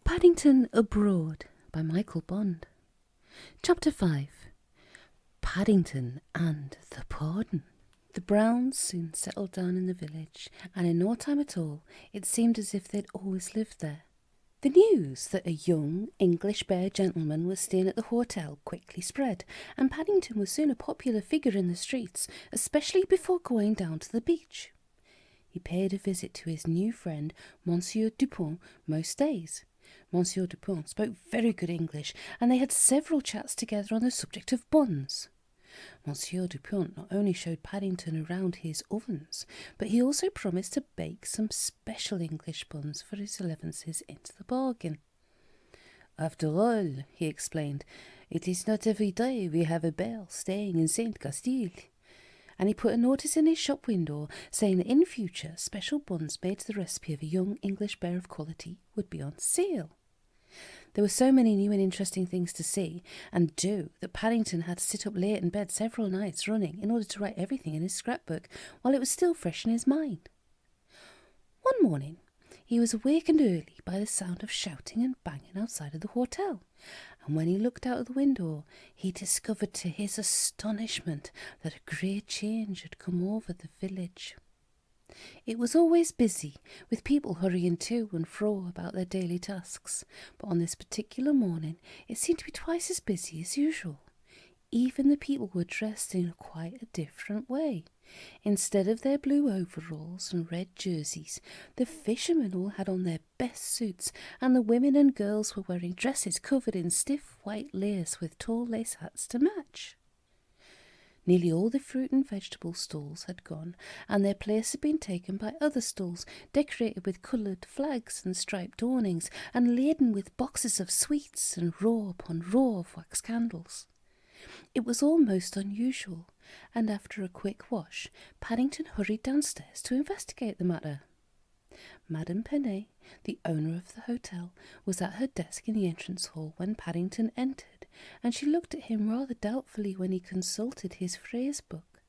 Paddington Abroad by Michael Bond. Chapter 5. Paddington and the Pardon. The Browns soon settled down in the village, and in no time at all it seemed as if they'd always lived there. The news that a young English bear gentleman was staying at the hotel quickly spread, and Paddington was soon a popular figure in the streets, especially before going down to the beach. He paid a visit to his new friend, Monsieur Dupont, most days. Monsieur Dupont spoke very good English, and they had several chats together on the subject of buns. Monsieur Dupont not only showed Paddington around his ovens, but he also promised to bake some special English buns for his elevenses into the bargain. "After all," he explained, "it is not every day we have a bear staying in Saint Castile." And he put a notice in his shop window saying that in future special buns made to the recipe of a young English bear of quality would be on sale. There were so many new and interesting things to see and do that Paddington had to sit up late in bed several nights running in order to write everything in his scrapbook while it was still fresh in his mind. One morning he was awakened early by the sound of shouting and banging outside of the hotel, and when he looked out of the window he discovered to his astonishment that a great change had come over the village. It was always busy, with people hurrying to and fro about their daily tasks, but on this particular morning it seemed to be twice as busy as usual. Even the people were dressed in quite a different way. Instead of their blue overalls and red jerseys, the fishermen all had on their best suits, and the women and girls were wearing dresses covered in stiff white lace with tall lace hats to match. Nearly all the fruit and vegetable stalls had gone, and their place had been taken by other stalls decorated with coloured flags and striped awnings, and laden with boxes of sweets and row upon row of wax candles. It was all most unusual, and after a quick wash, Paddington hurried downstairs to investigate the matter. Madame Penet, the owner of the hotel, was at her desk in the entrance hall when Paddington entered, and she looked at him rather doubtfully when he consulted his phrase book.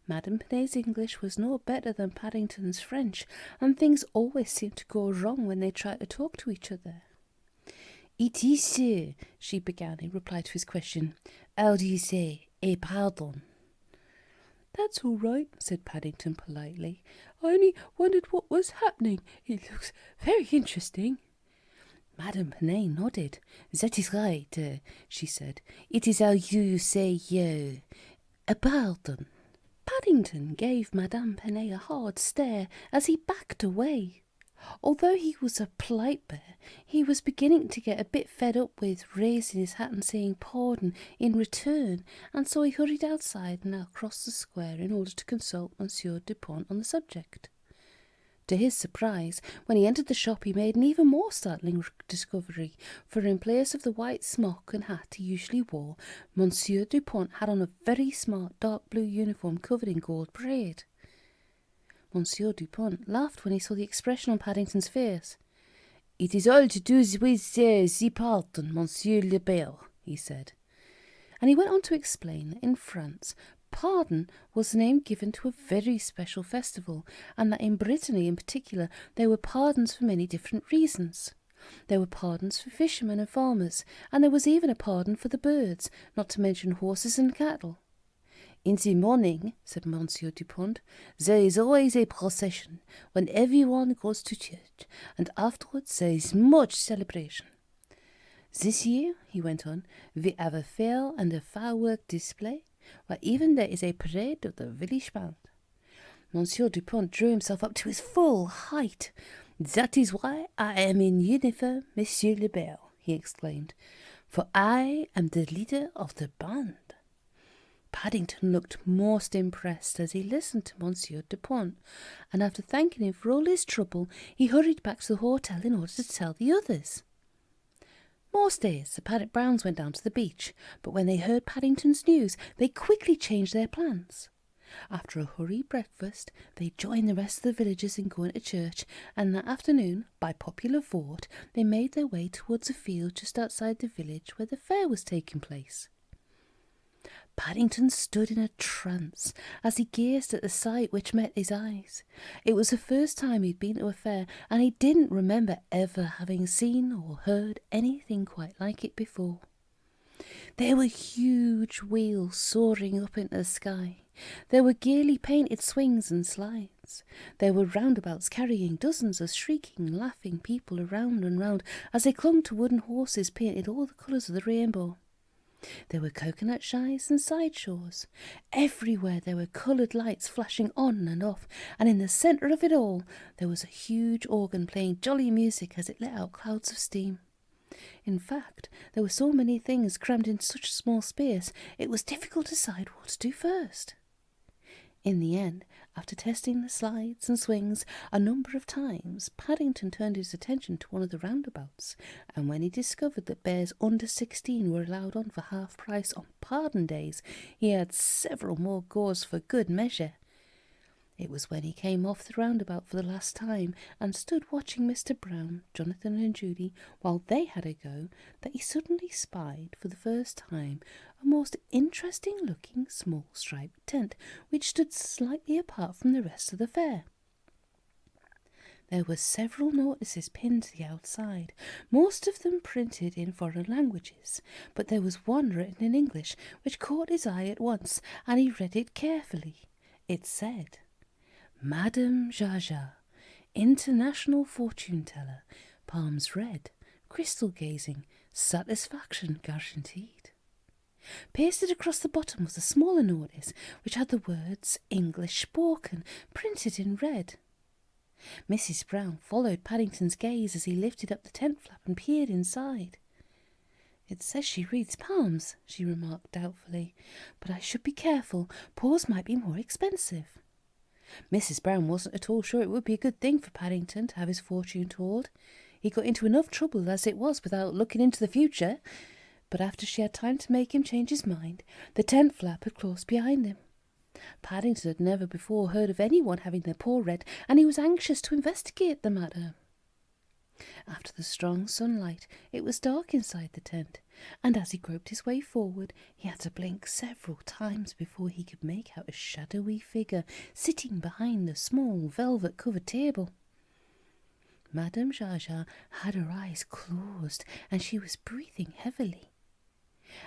Madame Penet's English was no better than Paddington's French, and things always seemed to go wrong when they tried to talk to each other. "It is so," she began in reply to his question. "How do you say, pardon?" "That's all right," said Paddington politely. "I only wondered what was happening. It looks very interesting." Madame Penet nodded. "That is right," she said. "It is how you say, pardon." Paddington gave Madame Penet a hard stare as he backed away. Although he was a polite bear, he was beginning to get a bit fed up with raising his hat and saying pardon in return, and so he hurried outside and across the square in order to consult Monsieur Dupont on the subject. To his surprise, when he entered the shop he made an even more startling discovery, for in place of the white smock and hat he usually wore, Monsieur Dupont had on a very smart dark blue uniform covered in gold braid. Monsieur Dupont laughed when he saw the expression on Paddington's face. "It is all to do with the pardon, Monsieur le Bear," he said. And he went on to explain that in France, pardon was the name given to a very special festival, and that in Brittany in particular there were pardons for many different reasons. There were pardons for fishermen and farmers, and there was even a pardon for the birds, not to mention horses and cattle. "In the morning," said Monsieur Dupont, "there is always a procession, when everyone goes to church, and afterwards there is much celebration. This year," he went on, "we have a fair and a firework display, where even there is a parade of the village band." Monsieur Dupont drew himself up to his full height. "That is why I am in uniform, Monsieur le Bear," he exclaimed, "for I am the leader of the band." Paddington looked most impressed as he listened to Monsieur Dupont, and after thanking him for all his trouble, he hurried back to the hotel in order to tell the others. Most days the Browns went down to the beach, but when they heard Paddington's news, they quickly changed their plans. After a hurried breakfast, they joined the rest of the villagers in going to church, and that afternoon, by popular vote, they made their way towards a field just outside the village where the fair was taking place. Paddington stood in a trance as he gazed at the sight which met his eyes. It was the first time he'd been to a fair, and he didn't remember ever having seen or heard anything quite like it before. There were huge wheels soaring up into the sky. There were gaily painted swings and slides. There were roundabouts carrying dozens of shrieking, laughing people around and round as they clung to wooden horses painted all the colours of the rainbow. There were coconut shies and sideshows. Everywhere there were coloured lights flashing on and off, and in the centre of it all there was a huge organ playing jolly music as it let out clouds of steam. In fact, there were so many things crammed in such a small space, it was difficult to decide what to do first. In the end, after testing the slides and swings a number of times, Paddington turned his attention to one of the roundabouts, and when he discovered that bears under 16 were allowed on for half price on pardon days, he had several more goes for good measure. It was when he came off the roundabout for the last time and stood watching Mr. Brown, Jonathan and Judy while they had a go that he suddenly spied for the first time a most interesting-looking small striped tent which stood slightly apart from the rest of the fair. There were several notices pinned to the outside, most of them printed in foreign languages, but there was one written in English which caught his eye at once, and he read it carefully. It said, Madame Jaja, International Fortune Teller, palms red, crystal gazing, satisfaction guaranteed. Pasted across the bottom was a smaller notice which had the words English spoken printed in red. Mrs. Brown followed Paddington's gaze as he lifted up the tent flap and peered inside. It says she reads palms, she remarked doubtfully, but I should be careful. Paws might be more expensive. Mrs. Brown wasn't at all sure it would be a good thing for Paddington to have his fortune told. He got into enough trouble as it was without looking into the future, but after she had time to make him change his mind, the tent flap had closed behind him. Paddington had never before heard of anyone having their paw read, and he was anxious to investigate the matter. After the strong sunlight, it was dark inside the tent, and as he groped his way forward, he had to blink several times before he could make out a shadowy figure sitting behind the small velvet-covered table. Madame Jaja had her eyes closed, and she was breathing heavily.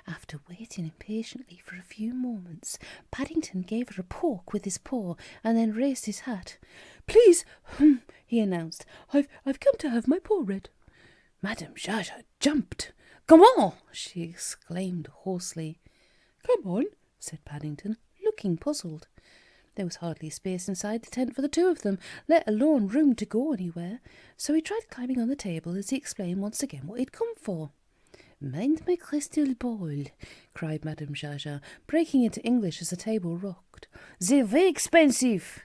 After waiting impatiently for a few moments, Paddington gave her a poke with his paw and then raised his hat. "Please," he announced, I've come to have my paw read." Madame Jaja jumped. "Come on!" she exclaimed hoarsely. "Come on," said Paddington, looking puzzled. There was hardly space inside the tent for the two of them, let alone room to go anywhere, so he tried climbing on the table as he explained once again what he'd come for. "Mind my crystal ball," cried Madame Jaja, breaking into English as the table rocked. "They're very expensive."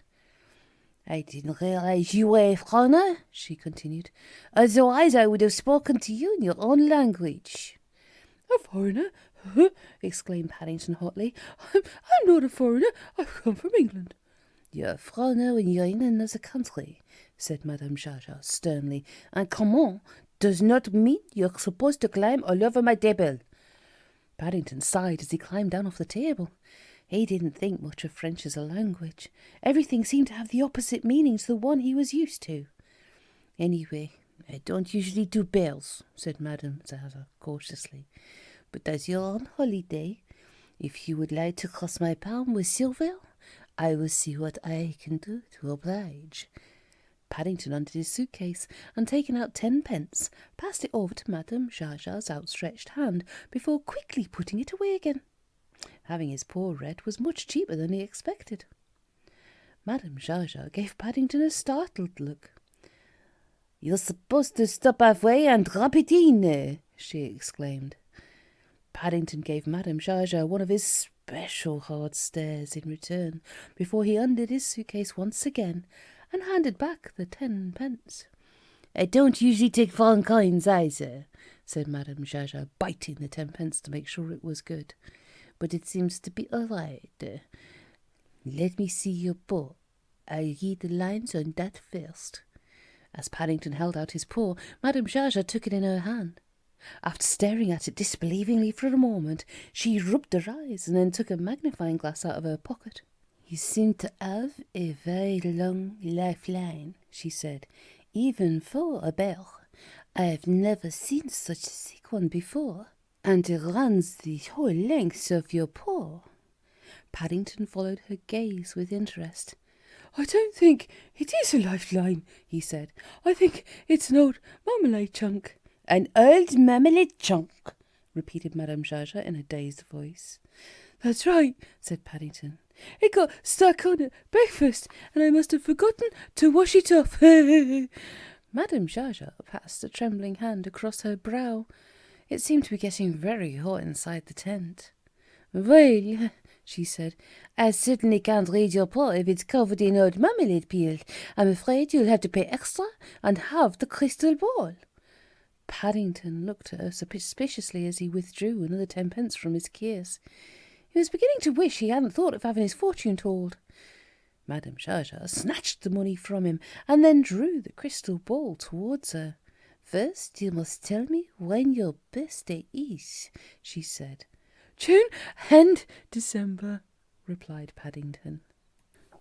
"I didn't realize you were a foreigner," she continued. "Otherwise I would have spoken to you in your own language." "A foreigner?" exclaimed Paddington hotly. I'm not a foreigner. I've come from England." "You're a foreigner when you're in another country," said Madame Jaja sternly, "and comment does not mean you're supposed to climb all over my table." Paddington sighed as he climbed down off the table. He didn't think much of French as a language. Everything seemed to have the opposite meaning to the one he was used to. "Anyway, I don't usually do bells," said Madame Jaja cautiously. "But as you're on holiday, if you would like to cross my palm with silver, I will see what I can do to oblige." Paddington undid his suitcase and, taking out 10 pence, passed it over to Madame Jaja's outstretched hand before quickly putting it away again. Having his paw read was much cheaper than he expected. Madame Jaja gave Paddington a startled look. "You're supposed to stop halfway and drop it in," she exclaimed. Paddington gave Madame Jaja one of his special hard stares in return before he undid his suitcase once again and handed back the 10 pence. "I don't usually take foreign coins either," said Madame Jaja, biting the 10 pence to make sure it was good. "But it seems to be all right. Let me see your paw. I'll read the lines on that first." As Paddington held out his paw, Madame Jaja took it in her hand. After staring at it disbelievingly for a moment, she rubbed her eyes and then took a magnifying glass out of her pocket. "You seem to have a very long lifeline," she said, "even for a bear. I have never seen such a thick one before, and it runs the whole length of your paw." Paddington followed her gaze with interest. "I don't think it is a lifeline," he said. "I think it's an old marmalade chunk." "An old marmalade chunk," repeated Madame Jaja in a dazed voice. "That's right," said Paddington. "It got stuck on at breakfast, and I must have forgotten to wash it off." Madame Jaja passed a trembling hand across her brow. It seemed to be getting very hot inside the tent. "Well," she said, "I certainly can't read your paw if it's covered in old marmalade peel. I'm afraid you'll have to pay extra and have the crystal ball." Paddington looked at her suspiciously as he withdrew another 10 pence from his case. He was beginning to wish he hadn't thought of having his fortune told. Madame Jaja snatched the money from him and then drew the crystal ball towards her. "First, you must tell me when your birthday is," she said. "June and December," replied Paddington.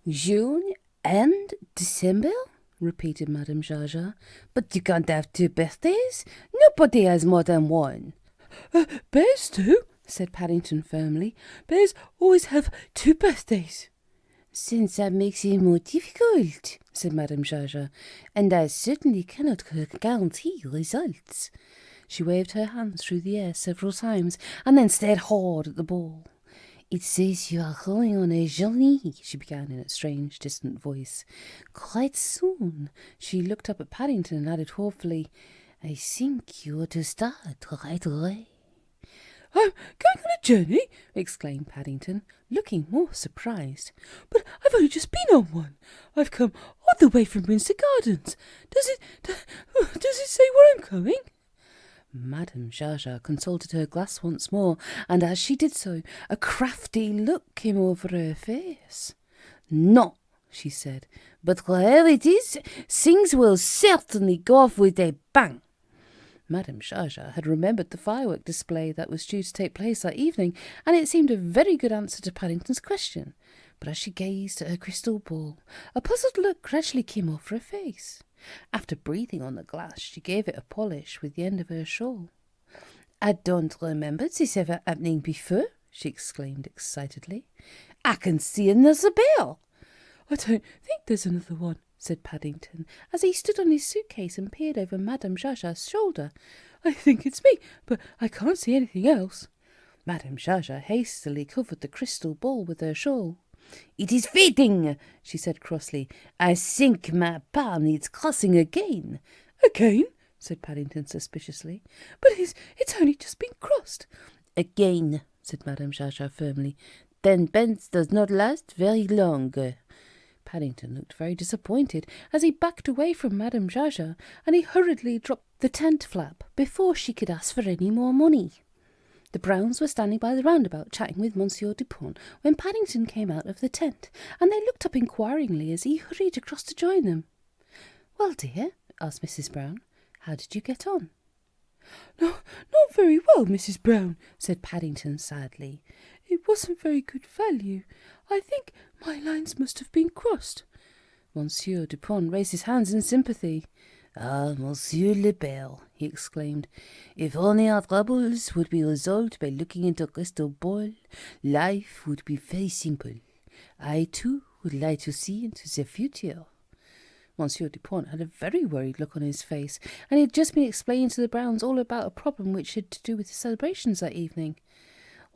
"June and December?" repeated Madame Jaja. "But you can't have 2 birthdays. Nobody has more than one." "Bears do," said Paddington firmly. "Bears always have 2 birthdays." "Since that makes it more difficult," said Madame Jaja, "and I certainly cannot guarantee results." She waved her hands through the air several times and then stared hard at the ball. "It says you are going on a journey," she began in a strange, distant voice. "Quite soon." She looked up at Paddington and added hopefully, "I think you ought to start right away." "I'm going on a journey!" exclaimed Paddington, looking more surprised. "But I've only just been on one. I've come all the way from Windsor Gardens. Does it say where I'm going?" Madame Jaja consulted her glass once more, and as she did so, a crafty look came over her face. "No," she said, "but wherever it is, things will certainly go off with a bang." Madame Jaja had remembered the firework display that was due to take place that evening, and it seemed a very good answer to Paddington's question. But as she gazed at her crystal ball, a puzzled look gradually came over her face. After breathing on the glass, she gave it a polish with the end of her shawl. "I don't remember this ever happening before," she exclaimed excitedly. "I can see another bell." "I don't think there's another one," said Paddington, as he stood on his suitcase and peered over Madame Jaja's shoulder. "I think it's me, but I can't see anything else." Madame Jaja hastily covered the crystal ball with her shawl. "It is fading," she said crossly. "I think my path needs crossing again." "Again?" said Paddington suspiciously. "But it's only just been crossed." "Again," said Madame Jaja firmly. 10 pence does not last very long." Paddington looked very disappointed as he backed away from Madame Jaja, and he hurriedly dropped the tent flap before she could ask for any more money. The Browns were standing by the roundabout chatting with Monsieur Dupont when Paddington came out of the tent, and they looked up inquiringly as he hurried across to join them. "Well, dear," asked Mrs. Brown, "how did you get on?" "No, not very well, Mrs. Brown," said Paddington sadly. "It wasn't very good value. I think my lines must have been crossed." Monsieur Dupont raised his hands in sympathy. "Ah, Monsieur le Père," he exclaimed, "if only our troubles would be resolved by looking into a crystal ball, life would be very simple. I, too, would like to see into the future." Monsieur Dupont had a very worried look on his face, and he had just been explaining to the Browns all about a problem which had to do with the celebrations that evening.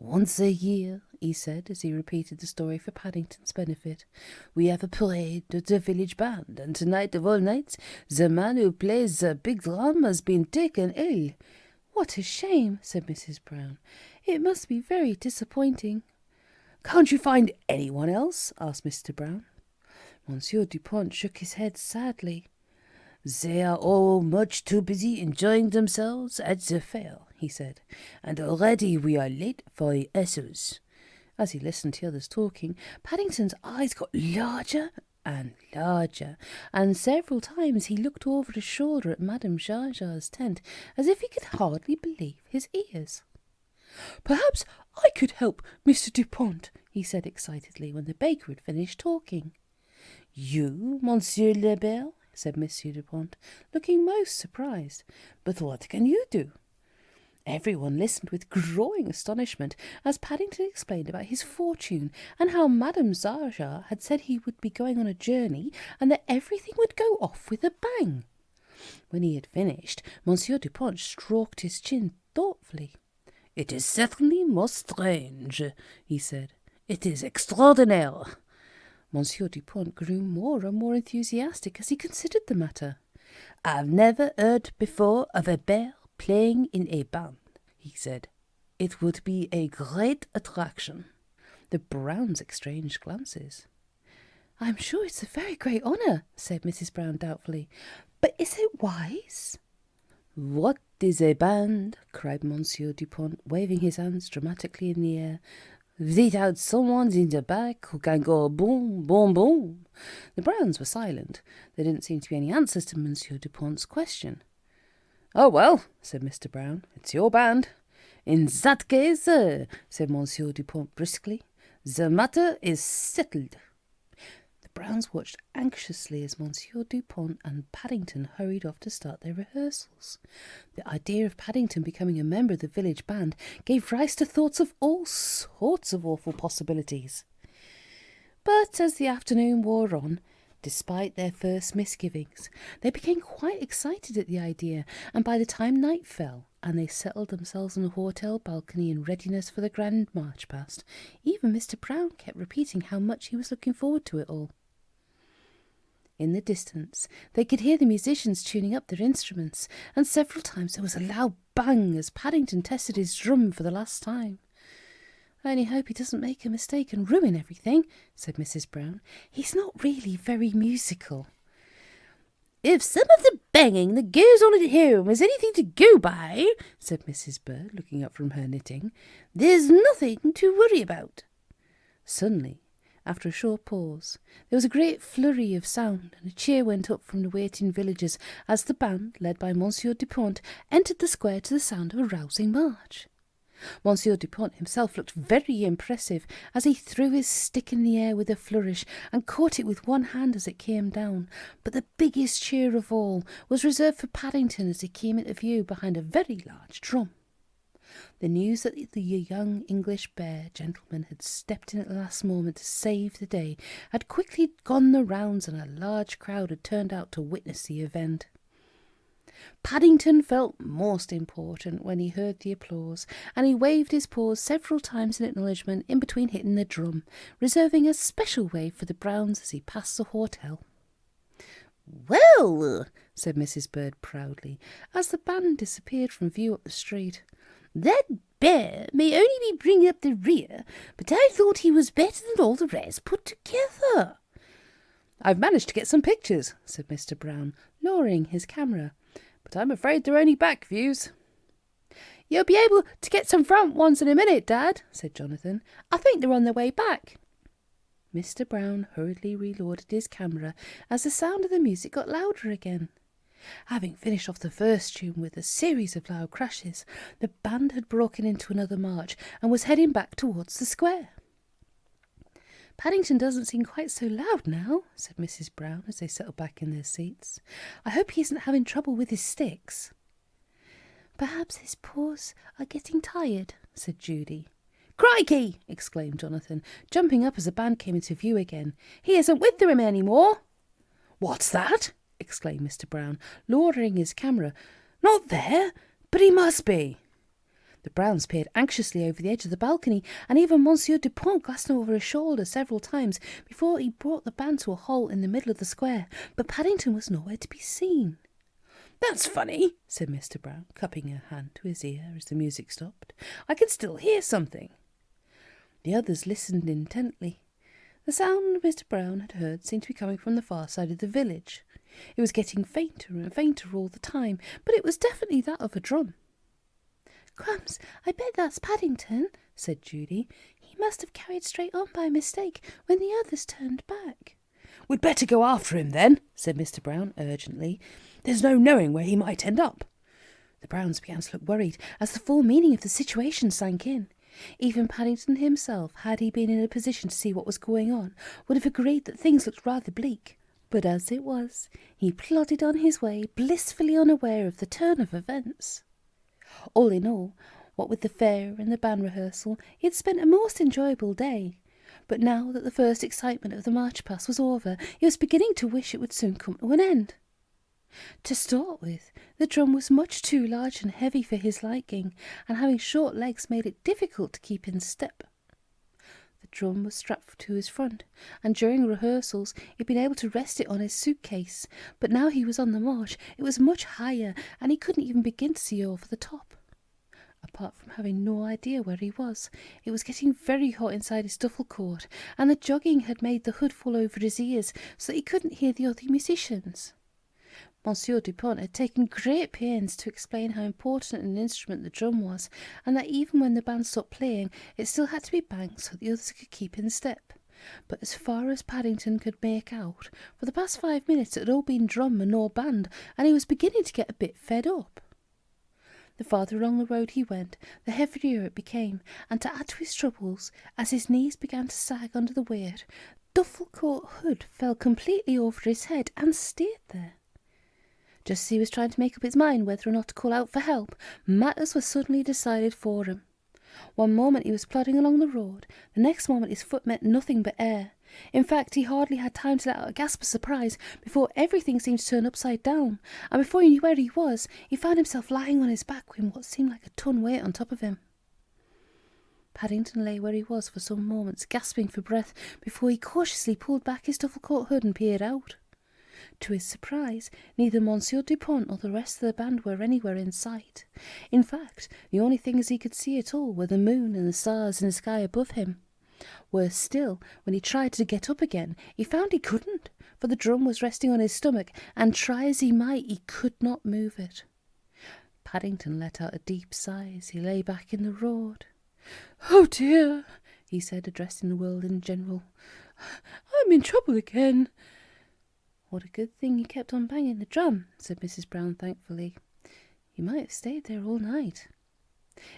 "Once a year," he said, as he repeated the story for Paddington's benefit, "we have a parade at the village band, and tonight of all nights the man who plays the big drum has been taken ill." "What a shame," said Mrs. Brown. "It must be very disappointing." "Can't you find anyone else?" asked Mr. Brown. Monsieur Dupont shook his head sadly. "They are all much too busy enjoying themselves at the fair," he said, "and already we are late for rehearsals." As he listened to the others talking, Paddington's eyes got larger and larger, and several times he looked over his shoulder at Madame Jarjar's tent as if he could hardly believe his ears. "Perhaps I could help, Mr. Dupont," he said excitedly when the baker had finished talking. "You, Monsieur le Bear?" said Monsieur Dupont, looking most surprised. "But what can you do?" Everyone listened with growing astonishment as Paddington explained about his fortune and how Madame Jarjar had said he would be going on a journey and that everything would go off with a bang. When he had finished, Monsieur Dupont stroked his chin thoughtfully. "It is certainly most strange," he said. "It is extraordinaire." Monsieur Dupont grew more and more enthusiastic as he considered the matter. "I've never heard before of a bear playing in a band," he said. "It would be a great attraction." The Browns exchanged glances. "I'm sure it's a very great honour," said Mrs. Brown doubtfully. "But is it wise?" "What is a band?" cried Monsieur Dupont, waving his hands dramatically in the air. "Without someone in the back who can go boom, boom, boom." The Browns were silent. There didn't seem to be any answers to Monsieur Dupont's question. "Oh, well," said Mr. Brown, "it's your band." "In that case," said Monsieur Dupont briskly, "the matter is settled." The Browns watched anxiously as Monsieur Dupont and Paddington hurried off to start their rehearsals. The idea of Paddington becoming a member of the village band gave rise to thoughts of all sorts of awful possibilities. But as the afternoon wore on, despite their first misgivings, they became quite excited at the idea, and by the time night fell and they settled themselves on a hotel balcony in readiness for the grand march past, even Mr. Brown kept repeating how much he was looking forward to it all. In the distance, they could hear the musicians tuning up their instruments, and several times there was a loud bang as Paddington tested his drum for the last time. "I only hope he doesn't make a mistake and ruin everything," said Mrs. Brown. "He's not really very musical." "If some of the banging that goes on at home is anything to go by," said Mrs. Bird, looking up from her knitting, "there's nothing to worry about." Suddenly, after a short pause, there was a great flurry of sound, and a cheer went up from the waiting villagers as the band, led by Monsieur Dupont, entered the square to the sound of a rousing march. Monsieur Dupont himself looked very impressive as he threw his stick in the air with a flourish and caught it with one hand as it came down. But the biggest cheer of all was reserved for Paddington as he came into view behind a very large drum. The news that the young English bear gentleman had stepped in at the last moment to save the day had quickly gone the rounds, and a large crowd had turned out to witness the event. Paddington felt most important when he heard the applause, and he waved his paws several times in acknowledgment in between hitting the drum, reserving a special wave for the Browns as he passed the hotel. "Well," said Mrs. Bird proudly, as the band disappeared from view up the street, "that bear may only be bringing up the rear, but I thought he was better than all the rest put together." "I've managed to get some pictures," said Mr. Brown, lowering his camera, "but I'm afraid they're only back views." "You'll be able to get some front ones in a minute, Dad," said Jonathan. "I think they're on their way back." Mr. Brown hurriedly reloaded his camera as the sound of the music got louder again. Having finished off the first tune with a series of loud crashes, the band had broken into another march and was heading back towards the square. "Paddington doesn't seem quite so loud now," said Mrs. Brown as they settled back in their seats. "I hope he isn't having trouble with his sticks." "Perhaps his paws are getting tired," said Judy. "Crikey!" exclaimed Jonathan, jumping up as the band came into view again. "He isn't with them any more." "What's that?" exclaimed Mr. Brown, lowering his camera. "Not there? But he must be." The Browns peered anxiously over the edge of the balcony, and even Monsieur Dupont glanced over his shoulder several times before he brought the band to a halt in the middle of the square, but Paddington was nowhere to be seen. "That's funny," said Mr. Brown, cupping a hand to his ear as the music stopped. "I can still hear something." The others listened intently. The sound Mr. Brown had heard seemed to be coming from the far side of the village. It was getting fainter and fainter all the time, but it was definitely that of a drum. "Crumbs, I bet that's Paddington," said Judy. "He must have carried straight on by mistake when the others turned back." "We'd better go after him then," said Mr. Brown urgently. "There's no knowing where he might end up." The Browns began to look worried as the full meaning of the situation sank in. Even Paddington himself, had he been in a position to see what was going on, would have agreed that things looked rather bleak. But as it was, he plodded on his way, blissfully unaware of the turn of events. All in all, what with the fair and the band rehearsal, he had spent a most enjoyable day. But now that the first excitement of the march past was over, he was beginning to wish it would soon come to an end. To start with, the drum was much too large and heavy for his liking, and having short legs made it difficult to keep in step. The drum was strapped to his front, and during rehearsals he had been able to rest it on his suitcase, but now he was on the march, it was much higher, and he couldn't even begin to see over the top. Apart from having no idea where he was, it was getting very hot inside his duffel coat, and the jogging had made the hood fall over his ears so that he couldn't hear the other musicians. Monsieur Dupont had taken great pains to explain how important an instrument the drum was, and that even when the band stopped playing, it still had to be banged so the others could keep in step. But as far as Paddington could make out, for the past 5 minutes it had all been drum and no band, and he was beginning to get a bit fed up. The farther along the road he went, the heavier it became, and to add to his troubles, as his knees began to sag under the weight, the duffel coat hood fell completely over his head and stayed there. Just as he was trying to make up his mind whether or not to call out for help, matters were suddenly decided for him. One moment he was plodding along the road, the next moment his foot met nothing but air. In fact, he hardly had time to let out a gasp of surprise before everything seemed to turn upside down, and before he knew where he was, he found himself lying on his back with what seemed like a ton weight on top of him. Paddington lay where he was for some moments, gasping for breath, before he cautiously pulled back his duffel coat hood and peered out. To his surprise, neither Monsieur Dupont nor the rest of the band were anywhere in sight. In fact, the only things he could see at all were the moon and the stars in the sky above him. Worse still, when he tried to get up again, he found he couldn't, for the drum was resting on his stomach, and try as he might, he could not move it. Paddington let out a deep sigh as he lay back in the road. "Oh dear," he said, addressing the world in general. "I'm in trouble again." "What a good thing you kept on banging the drum," said Mrs. Brown thankfully. "You might have stayed there all night."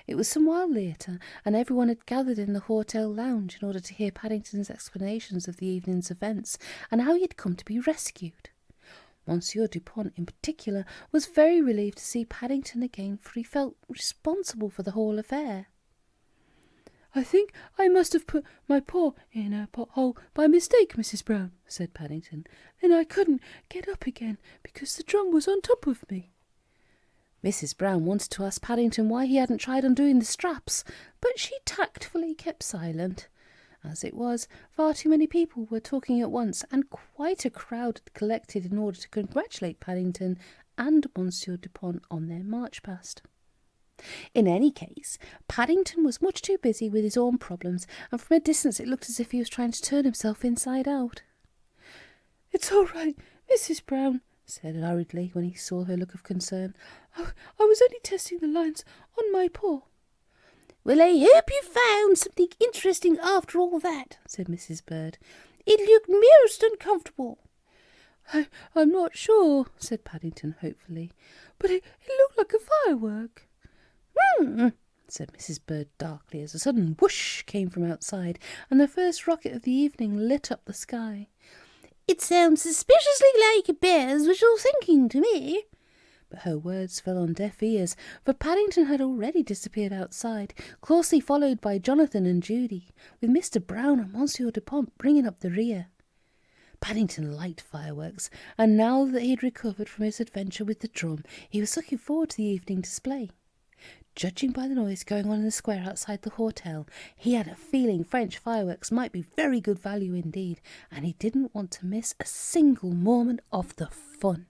It was some while later, and everyone had gathered in the hotel lounge in order to hear Paddington's explanations of the evening's events and how he had come to be rescued. Monsieur Dupont, in particular, was very relieved to see Paddington again, for he felt responsible for the whole affair. "I think I must have put my paw in a pothole by mistake, Mrs. Brown," said Paddington. "Then I couldn't get up again because the drum was on top of me." Mrs. Brown wanted to ask Paddington why he hadn't tried undoing the straps, but she tactfully kept silent. As it was, far too many people were talking at once, and quite a crowd had collected in order to congratulate Paddington and Monsieur Dupont on their march past. In any case, Paddington was much too busy with his own problems, and from a distance it looked as if he was trying to turn himself inside out. "It's all right, Mrs. Brown," said hurriedly when he saw her look of concern. I was only testing the lines on my paw." "Well, I hope you found something interesting after all that," said Mrs. Bird. "It looked most uncomfortable." I'm not sure," said Paddington hopefully, "but it looked like a firework." Said Mrs. Bird darkly as a sudden whoosh came from outside, and the first rocket of the evening lit up the sky. "It sounds suspiciously like a bear's wishful thinking to me." But her words fell on deaf ears, for Paddington had already disappeared outside, closely followed by Jonathan and Judy, with Mr. Brown and Monsieur Dupont bringing up the rear. Paddington liked fireworks, and now that he had recovered from his adventure with the drum, he was looking forward to the evening display. Judging by the noise going on in the square outside the hotel, he had a feeling French fireworks might be very good value indeed, and he didn't want to miss a single moment of the fun.